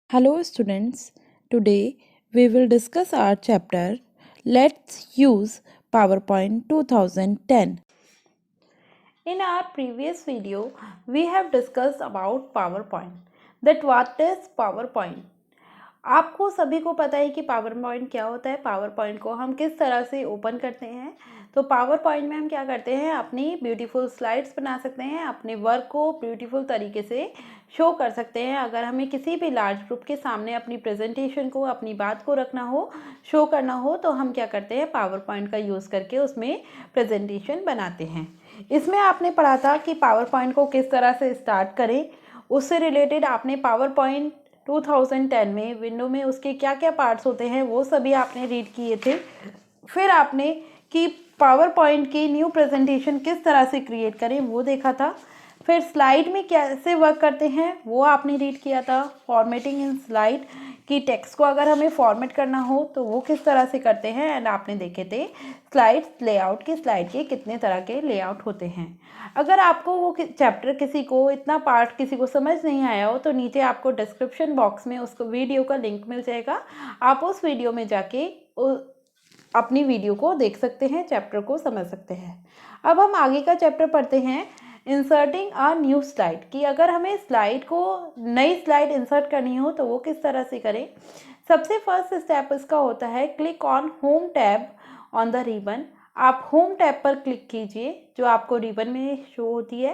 Hello students, today we will discuss our chapter Let's Use PowerPoint 2010. In our previous video, we have discussed about PowerPoint. That what is PowerPoint? आपको सभी को पता है कि power point क्या होता है। पावर पॉइंट को हम किस तरह से ओपन करते हैं। तो पावर पॉइंट में हम क्या करते हैं, अपनी ब्यूटीफुल स्लाइड्स बना सकते हैं, अपने वर्क को ब्यूटीफुल तरीके से शो कर सकते हैं। अगर हमें किसी भी लार्ज ग्रुप के सामने अपनी प्रेजेंटेशन को, अपनी बात को रखना हो, शो करना हो, तो हम क्या करते हैं, पावर पॉइंट का यूज़ करके उसमें प्रेजेंटेशन बनाते हैं। इसमें आपने पढ़ा था कि पावर पॉइंट को किस तरह से स्टार्ट करें। उससे रिलेटेड आपने पावर पॉइंट 2010 में विंडो में उसके क्या क्या पार्ट्स होते हैं वो सभी आपने रीड किए थे। फिर आपने कि पावर पॉइंट की न्यू प्रेजेंटेशन किस तरह से क्रिएट करें वो देखा था। फिर स्लाइड में कैसे वर्क करते हैं वो आपने रीड किया था। फॉर्मेटिंग इन स्लाइड कि टेक्स्ट को अगर हमें फॉर्मेट करना हो तो वो किस तरह से करते हैं। एंड आपने देखे थे स्लाइड्स लेआउट की, स्लाइड के कितने तरह के लेआउट होते हैं। अगर आपको वो चैप्टर किसी को इतना पार्ट किसी को समझ नहीं आया हो तो नीचे आपको डिस्क्रिप्शन बॉक्स में उसको वीडियो का लिंक मिल जाएगा। आप उस वीडियो में जाके अपनी वीडियो को देख सकते हैं, चैप्टर को समझ सकते हैं। अब हम आगे का चैप्टर पढ़ते हैं, इंसर्टिंग अ न्यू स्लाइड कि अगर हमें स्लाइड को नई स्लाइड इंसर्ट करनी हो तो वो किस तरह से करें। सबसे फर्स्ट स्टेप इसका होता है click on home tab on the ribbon. आप होम टैब पर क्लिक कीजिए जो आपको रिबन में शो होती है।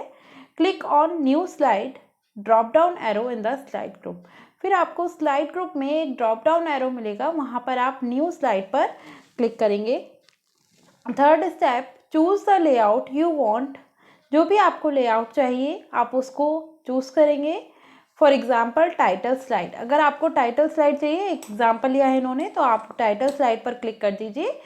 Click on new slide, drop down arrow in the slide group. फिर आपको स्लाइड ग्रुप में एक ड्रॉप डाउन एरो मिलेगा, वहाँ पर आप न्यू स्लाइड पर क्लिक करेंगे। Third step, choose the layout you want. जो भी आपको लेआउट चाहिए आप उसको चूज करेंगे। फॉर एग्जाम्पल टाइटल स्लाइड, अगर आपको टाइटल स्लाइड चाहिए, एग्जाम्पल लिया है इन्होंने, तो आप टाइटल स्लाइड पर क्लिक कर दीजिए।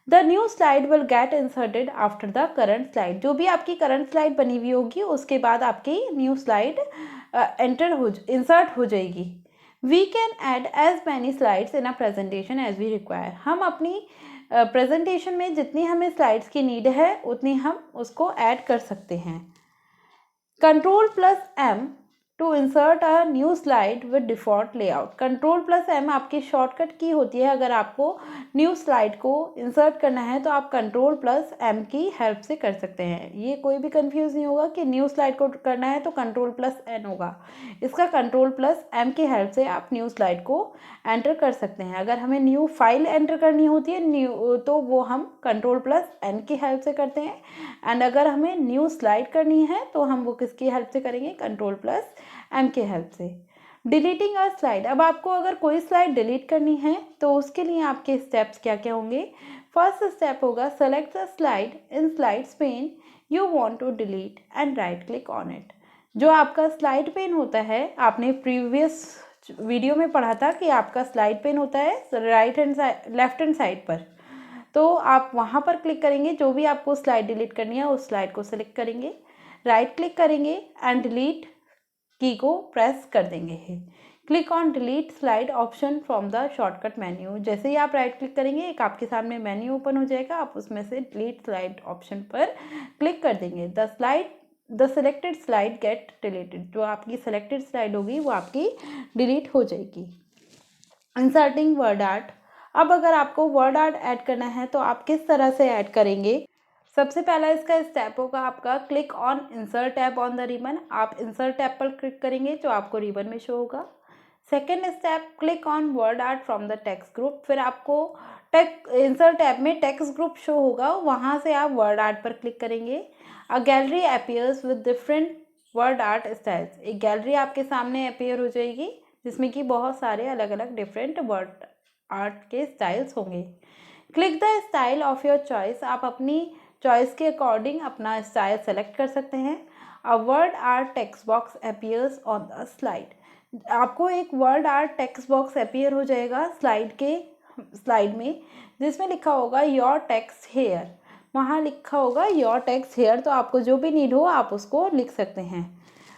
The new slide will get inserted after the current slide. जो भी आपकी करंट स्लाइड बनी हुई होगी उसके बाद आपकी न्यू स्लाइड इंसर्ट हो जाएगी। We can add as many slides in a presentation as we require. हम अपनी प्रेजेंटेशन में जितनी हमें स्लाइड्स की नीड है उतनी हम उसको ऐड कर सकते हैं। Ctrl+M to insert a new slide with default layout. Ctrl+M आपकी शॉर्टकट की होती है। अगर आपको न्यू स्लाइड को इंसर्ट करना है तो आप Ctrl+M की हेल्प से कर सकते हैं। ये कोई भी कंफ्यूज नहीं होगा कि न्यू स्लाइड को करना है तो Ctrl+N होगा। इसका Ctrl+M की हेल्प से आप न्यू स्लाइड को एंटर कर सकते हैं। अगर हमें न्यू फाइल एंटर करनी होती है न्यू, तो वो हम Ctrl+N की हेल्प से करते हैं। एंड अगर हमें न्यू स्लाइड करनी है तो हम वो किसकी हेल्प से करेंगे, Ctrl+M की हेल्प से। डिलीटिंग अ स्लाइड, अब आपको अगर कोई स्लाइड डिलीट करनी है तो उसके लिए आपके स्टेप्स क्या क्या होंगे। फर्स्ट स्टेप होगा select the slide in slides pane you want to delete and right click on it. जो आपका स्लाइड पेन होता है, आपने प्रीवियस वीडियो में पढ़ा था कि आपका स्लाइड पेन होता है right hand side, left hand side पर। तो आप वहाँ पर क्लिक करेंगे, जो भी आपको स्लाइड डिलीट करनी है उस स्लाइड को सिलेक्ट करेंगे, राइट क्लिक करेंगे एंड डिलीट की को प्रेस कर देंगे। Click on delete slide option from the shortcut menu. जैसे ही आप राइट क्लिक करेंगे एक आपके सामने मेन्यू ओपन हो जाएगा, आप उसमें से डिलीट स्लाइड ऑप्शन पर क्लिक कर देंगे। The selected slide get deleted. जो आपकी सिलेक्टेड स्लाइड होगी वो आपकी डिलीट हो जाएगी। इंसर्टिंग वर्ड आर्ट, अब अगर आपको वर्ड आर्ट ऐड करना है तो आप किस तरह से ऐड करेंगे। सबसे पहला इसका स्टेप होगा आपका click on insert tab on the ribbon. आप इंसर्ट टैब पर क्लिक करेंगे जो आपको रिबन में शो होगा। Second step, click on word art from the text group. फिर आपको इंसर्ट टैब में टेक्स्ट ग्रुप शो होगा, वहाँ से आप वर्ड आर्ट पर क्लिक करेंगे। A gallery appears with different word art styles. एक गैलरी आपके सामने अपीयर हो जाएगी जिसमें कि बहुत सारे अलग अलग डिफरेंट वर्ड आर्ट के स्टाइल्स होंगे। Click the style of your choice. आप अपनी चॉइस के अकॉर्डिंग अपना स्टाइल सेलेक्ट कर सकते हैं। A word art text box appears on the slide. आपको एक word art text box appear हो जाएगा स्लाइड में, जिसमें लिखा होगा योर टेक्स्ट हेयर। वहाँ लिखा होगा योर टेक्स्ट हेयर, तो आपको जो भी नीड हो आप उसको लिख सकते हैं।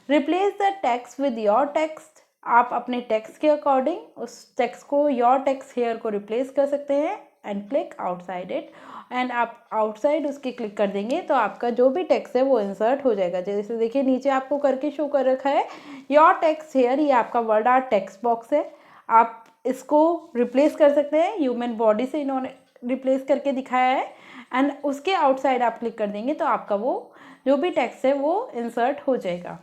Replace the text with your text. आप अपने टेक्स्ट के अकॉर्डिंग उस टेक्स्ट को योर टेक्स्ट हेयर को रिप्लेस कर सकते हैं and click outside it, and आप आउटसाइड उसके क्लिक कर देंगे तो आपका जो भी टेक्स्ट है वो इंसर्ट हो जाएगा। जैसे देखिए नीचे आपको करके शो कर रखा है योर टेक्स्ट हेयर, ये आपका वर्ड आर्ट टेक्स्ट बॉक्स है। आप इसको रिप्लेस कर सकते हैं, ह्यूमन बॉडी से इन्होंने रिप्लेस करके दिखाया है, एंड उसके आउटसाइड आप क्लिक कर देंगे तो आपका वो जो भी टेक्स्ट है वो इंसर्ट हो जाएगा।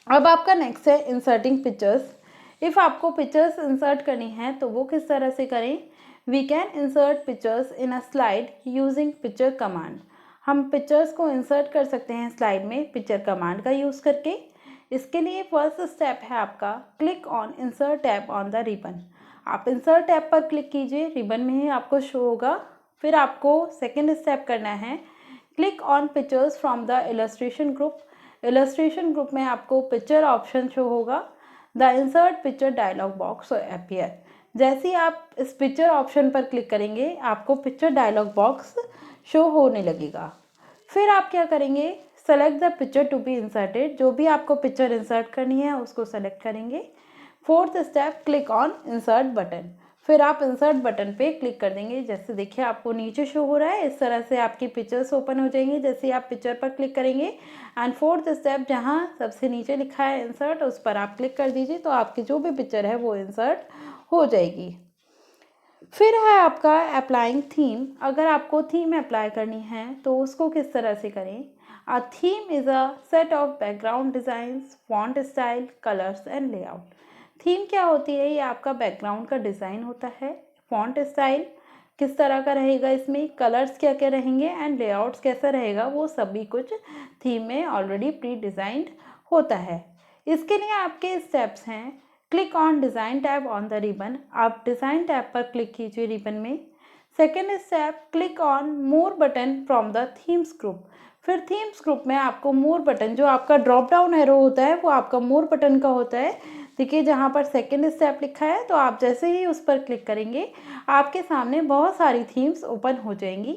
अब आपका नेक्स्ट है इंसर्टिंग पिक्चर्स। इफ़ आपको पिक्चर्स इंसर्ट करनी है तो वो किस तरह से करें? We can insert pictures in a slide using picture command. हम पिक्चर्स को इंसर्ट कर सकते हैं स्लाइड में पिक्चर कमांड का यूज़ करके। इसके लिए फर्स्ट स्टेप है आपका click on insert tab on the ribbon. आप इंसर्ट टैब पर क्लिक कीजिए, रिबन में ही आपको शो होगा। फिर आपको सेकेंड स्टेप करना है click on pictures from the illustration group. Illustration group में आपको पिक्चर ऑप्शन शो होगा। The insert picture dialog box appear. जैसे ही आप इस पिक्चर ऑप्शन पर क्लिक करेंगे आपको पिक्चर डायलॉग बॉक्स शो होने लगेगा। फिर आप क्या करेंगे? Select the picture to be inserted. जो भी आपको पिक्चर इंसर्ट करनी है उसको सेलेक्ट करेंगे। Fourth step click on insert button. फिर आप इंसर्ट बटन पे क्लिक कर देंगे। जैसे देखिए आपको नीचे शो हो रहा है, इस तरह से आपकी पिक्चर्स ओपन हो जाएंगी जैसे आप पिक्चर पर क्लिक करेंगे। एंड फोर्थ स्टेप जहाँ सबसे नीचे लिखा है इंसर्ट, उस पर आप क्लिक कर दीजिए तो आपकी जो भी पिक्चर है वो इंसर्ट हो जाएगी। फिर है आपका अप्लाइंग थीम। अगर आपको थीम अप्लाई करनी है तो उसको किस तरह से करें? A theme is a set of background designs, font style, colours and layout. Theme क्या होती है? ये आपका बैकग्राउंड का डिज़ाइन होता है, फॉन्ट स्टाइल किस तरह का रहेगा, इसमें कलर्स क्या क्या रहेंगे एंड लेआउट्स कैसा रहेगा, वो सभी कुछ थीम में ऑलरेडी प्री डिज़ाइंड होता है। इसके लिए आपके स्टेप्स हैं click on design tab on the ribbon. आप डिज़ाइन टैब पर क्लिक कीजिए रिबन में। Second step click on more button from the themes group. फिर थीम्स ग्रुप में आपको मोर बटन, जो आपका ड्रॉप डाउन एरो होता है वो आपका मोर बटन का होता है। देखिए जहाँ पर सेकेंड स्टेप लिखा है तो आप जैसे ही उस पर क्लिक करेंगे आपके सामने बहुत सारी थीम्स ओपन हो जाएंगी।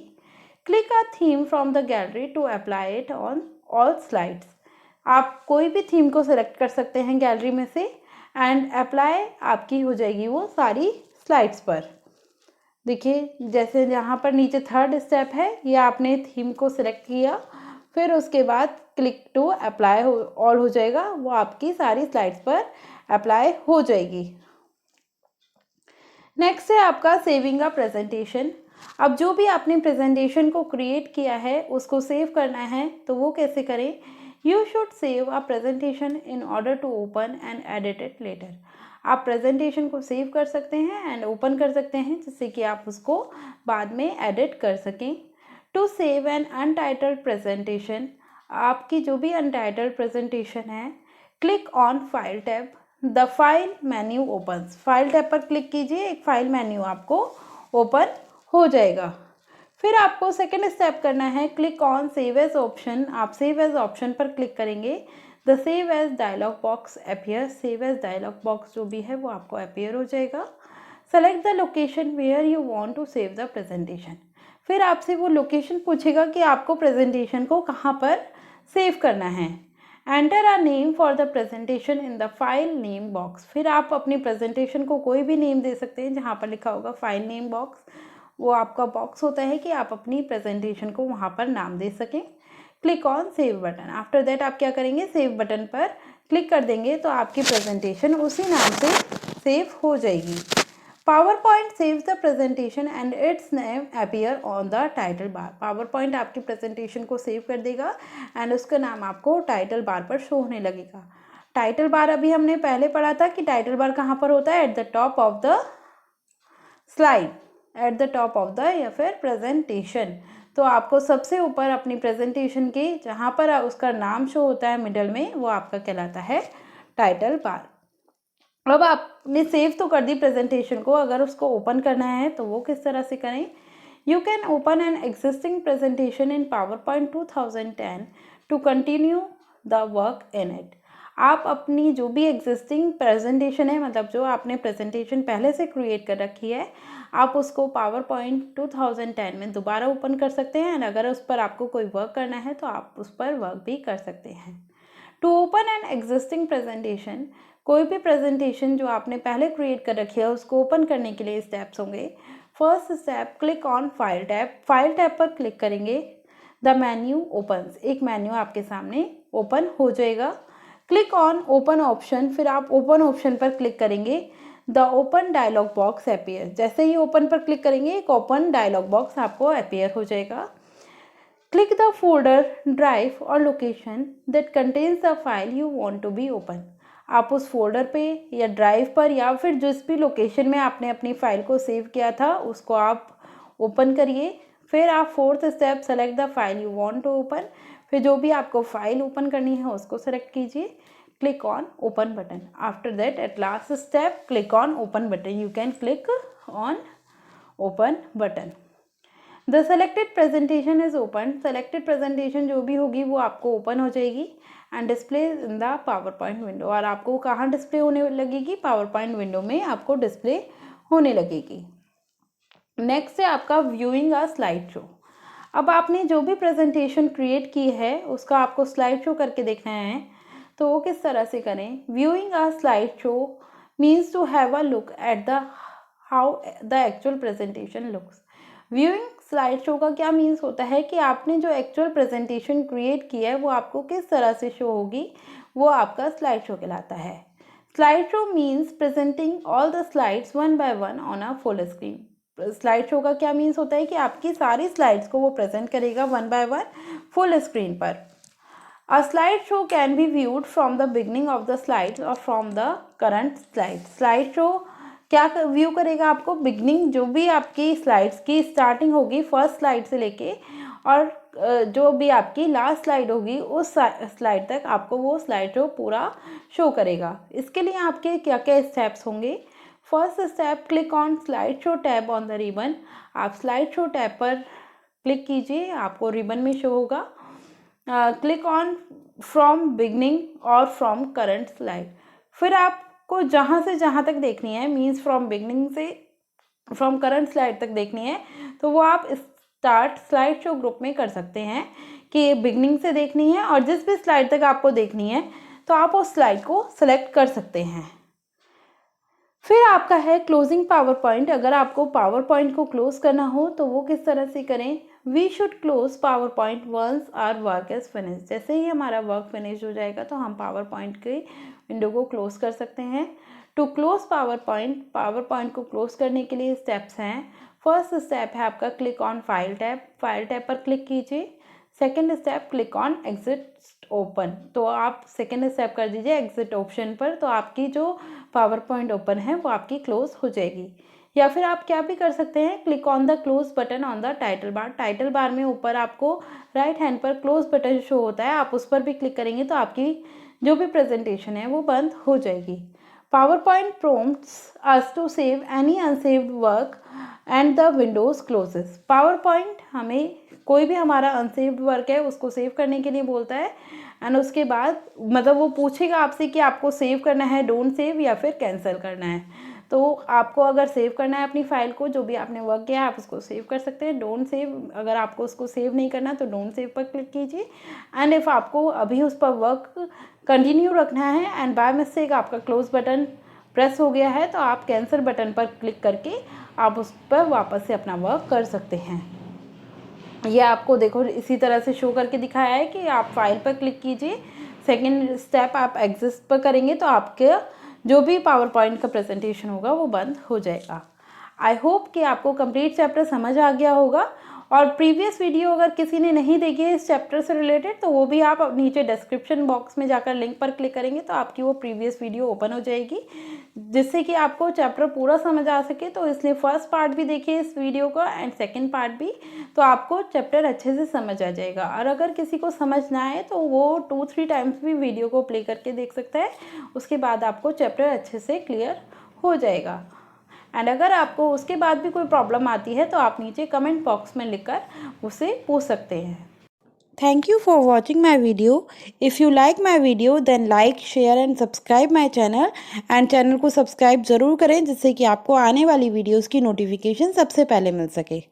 Click a theme from the gallery to apply it on all slides. आप कोई भी थीम को सिलेक्ट कर सकते हैं गैलरी में से एंड अप्लाई आपकी हो जाएगी वो सारी स्लाइड्स पर। देखिए जैसे यहाँ पर नीचे थर्ड स्टेप है, ये आपने थीम को सिलेक्ट किया, फिर उसके बाद क्लिक टू अप्लाई ऑल हो जाएगा, वो आपकी सारी स्लाइड्स पर अप्लाई हो जाएगी। नेक्स्ट है आपका सेविंग अ प्रेजेंटेशन। अब जो भी आपने प्रेजेंटेशन को क्रिएट किया है उसको सेव करना है तो वो कैसे करें? You should save a presentation in order to open and edit it later. आप प्रेजेंटेशन को सेव कर सकते हैं एंड ओपन कर सकते हैं जिससे कि आप उसको बाद में एडिट कर सकें। To save an untitled presentation, आपकी जो भी अनटाइटल्ड प्रेजेंटेशन है click on file tab. The file menu opens. File tab पर क्लिक कीजिए, एक फाइल मेन्यू आपको ओपन हो जाएगा। फिर आपको सेकेंड स्टेप करना है click on save as option. आप सेव एज ऑप्शन पर क्लिक करेंगे, the save as dialog box appear. Save as dialog box जो भी है वो आपको अपीयर हो जाएगा। Select the location where you want to save the presentation. फिर आपसे वो लोकेशन पूछेगा कि आपको प्रेजेंटेशन को कहाँ पर सेव करना है। Enter a name for the presentation in the file name box. फिर आप अपनी प्रेजेंटेशन को कोई भी नेम दे सकते हैं, जहाँ पर लिखा होगा फाइल नेम बॉक्स, वो आपका बॉक्स होता है कि आप अपनी प्रेजेंटेशन को वहाँ पर नाम दे सकें। Click on save button. After that आप क्या करेंगे? सेव बटन पर क्लिक कर देंगे तो आपकी प्रेजेंटेशन उसी नाम से सेव हो जाएगी। PowerPoint saves the presentation and its name appear on the title bar। PowerPoint आपकी प्रेजेंटेशन को सेव कर देगा एंड उसका नाम आपको टाइटल बार पर शो होने लगेगा। टाइटल बार अभी हमने पहले पढ़ा था कि टाइटल बार कहाँ पर होता है? At the top of the slide, at the top of the या फिर प्रेजेंटेशन। तो आपको सबसे ऊपर अपनी प्रेजेंटेशन के जहाँ पर उसका नाम शो होता है मिडल में, वो आपका कहलाता है टाइटल बार। अब आपने सेव तो कर दी प्रेजेंटेशन को, अगर उसको ओपन करना है तो वो किस तरह से करें? You can open an existing presentation in PowerPoint 2010 to continue the work in it. आप अपनी जो भी एग्जिस्टिंग प्रेजेंटेशन है, मतलब जो आपने प्रेजेंटेशन पहले से क्रिएट कर रखी है, आप उसको PowerPoint 2010 में दोबारा ओपन कर सकते हैं एंड अगर उस पर आपको कोई वर्क करना है तो आप उस पर वर्क भी कर सकते हैं। To open an existing presentation, कोई भी प्रेजेंटेशन जो आपने पहले क्रिएट कर रखी है उसको ओपन करने के लिए स्टेप्स होंगे। First step, click on file tab. File tab पर क्लिक करेंगे, द मेन्यू ओपन्स, एक मेन्यू आपके सामने ओपन हो जाएगा। क्लिक ऑन ओपन ऑप्शन, फिर आप ओपन ऑप्शन पर क्लिक करेंगे, the open dialog box appear. जैसे ही ओपन पर क्लिक करेंगे एक ओपन डायलॉग बॉक्स आपको अपीयर हो जाएगा। क्लिक द फोल्डर, ड्राइव और location that contains the file you want to be open. आप उस फोल्डर पे या ड्राइव पर या फिर जिस भी लोकेशन में आपने अपनी फाइल को सेव किया था उसको आप ओपन करिए। फिर आप fourth step, select the file you want to open. फिर जो भी आपको फाइल ओपन करनी है उसको सेलेक्ट कीजिए, click on open button. After that at last step, click on open button, you can click on open button. The selected presentation is open. Selected presentation जो भी होगी वो आपको ओपन हो जाएगी and display in the power point window. और आपको कहाँ डिस्प्ले होने लगेगी? पावर पॉइंट विंडो में आपको डिस्प्ले होने लगेगी। नेक्स्ट है आपका व्यूइंग अ स्लाइड शो। अब आपने जो भी प्रेजेंटेशन क्रिएट की है उसका आपको स्लाइड शो करके देखना है, तो वो किस तरह से करें? Viewing a slide show means to have a look at the how the actual presentation looks. Viewing slide show का क्या मीन्स होता है कि आपने जो एक्चुअल प्रेजेंटेशन क्रिएट की है वो आपको किस तरह से शो होगी, वो आपका स्लाइड शो कहलाता है। Slide show means presenting all the slides one by one on a full screen. Slide show का क्या मीन्स होता है कि आपकी सारी स्लाइड्स को वो प्रेजेंट करेगा one by one full screen पर। A slide show can be viewed from the beginning of the slides or from the current slide. Slide show क्या व्यू करेगा आपको? बिगनिंग, जो भी आपकी स्लाइड्स की स्टार्टिंग होगी फर्स्ट स्लाइड से लेके और जो भी आपकी लास्ट स्लाइड होगी उस स्लाइड तक आपको वो स्लाइड शो पूरा शो करेगा। इसके लिए आपके क्या क्या स्टेप्स होंगे? First step, click on slide show tab on the ribbon. आप स्लाइड शो टैब पर क्लिक कीजिए, आपको रिबन में शो होगा। क्लिक ऑन फ्रॉम बिगनिंग और फ्रॉम करंट स्लाइड। फिर आपको जहाँ से जहाँ तक देखनी है, मीन्स फ्रॉम बिगनिंग से फ्रॉम करंट स्लाइड तक देखनी है, तो वो आप स्टार्ट स्लाइड शो ग्रुप में कर सकते हैं कि बिगनिंग से देखनी है और जिस भी स्लाइड तक आपको देखनी है तो आप उस स्लाइड को सेलेक्ट कर सकते हैं। फिर आपका है क्लोजिंग पावर पॉइंट। अगर आपको पावर पॉइंट को क्लोज करना हो तो वो किस तरह से करें? We should close PowerPoint once our work is finish. जैसे ही हमारा वर्क फिनिश हो जाएगा तो हम पावर पॉइंट के विंडो को क्लोज कर सकते हैं। टू क्लोज पावर पॉइंट को क्लोज करने के लिए स्टेप्स हैं। फर्स्ट स्टेप है आपका click on file tab. File tab पर क्लिक कीजिए। Second step, click on exit open. तो आप सेकेंड स्टेप कर दीजिए एग्जिट ऑप्शन पर, तो आपकी जो पावर पॉइंट ओपन है वो आपकी क्लोज हो जाएगी। या फिर आप क्या भी कर सकते हैं, click on the close button on the title bar. Title bar में ऊपर आपको राइट हैंड पर क्लोज बटन शो होता है, आप उस पर भी क्लिक करेंगे तो आपकी जो भी प्रेजेंटेशन है वो बंद हो जाएगी। Power point prompts us to save any unsaved work and the windows closes। Power point हमें कोई भी हमारा अनसेव्ड वर्क है उसको सेव करने के लिए बोलता है एंड उसके बाद मतलब वो पूछेगा आपसे कि आपको सेव करना है, डोंट सेव, या फिर कैंसिल करना है। तो आपको अगर सेव करना है अपनी फाइल को, जो भी आपने वर्क किया है आप उसको सेव कर सकते हैं। डोंट सेव, अगर आपको उसको सेव नहीं करना तो डोंट सेव पर क्लिक कीजिए। एंड इफ़ आपको अभी उस पर वर्क कंटिन्यू रखना है एंड बाय मिस्टेक आपका क्लोज बटन प्रेस हो गया है तो आप कैंसिल बटन पर क्लिक करके आप उस पर वापस से अपना वर्क कर सकते हैं। ये आपको देखो इसी तरह से शो करके दिखाया है कि आप फाइल पर क्लिक कीजिए, सेकेंड स्टेप आप एग्जिट पर करेंगे तो आपके जो भी पावर पॉइंट का प्रेजेंटेशन होगा वो बंद हो जाएगा। आई होप कि आपको कंप्लीट चैप्टर समझ आ गया होगा। और प्रीवियस वीडियो अगर किसी ने नहीं देखी है इस चैप्टर से रिलेटेड तो वो भी आप नीचे डिस्क्रिप्शन बॉक्स में जाकर लिंक पर क्लिक करेंगे तो आपकी वो प्रीवियस वीडियो ओपन हो जाएगी, जिससे कि आपको चैप्टर पूरा समझ आ सके। तो इसलिए फर्स्ट पार्ट भी देखिए इस वीडियो का एंड सेकेंड पार्ट भी, तो आपको चैप्टर अच्छे से समझ आ जाएगा। और अगर किसी को समझ ना आए तो वो 2-3 टाइम्स भी वीडियो को प्ले करके देख सकता है, उसके बाद आपको चैप्टर अच्छे से क्लियर हो जाएगा। एंड अगर आपको उसके बाद भी कोई प्रॉब्लम आती है तो आप नीचे कमेंट बॉक्स में लिखकर उसे पूछ सकते हैं। Thank you for watching my video. If you like my video then like, share and subscribe my channel. And channel को सब्सक्राइब ज़रूर करें जिससे कि आपको आने वाली वीडियोज़ की नोटिफिकेशन सबसे पहले मिल सके।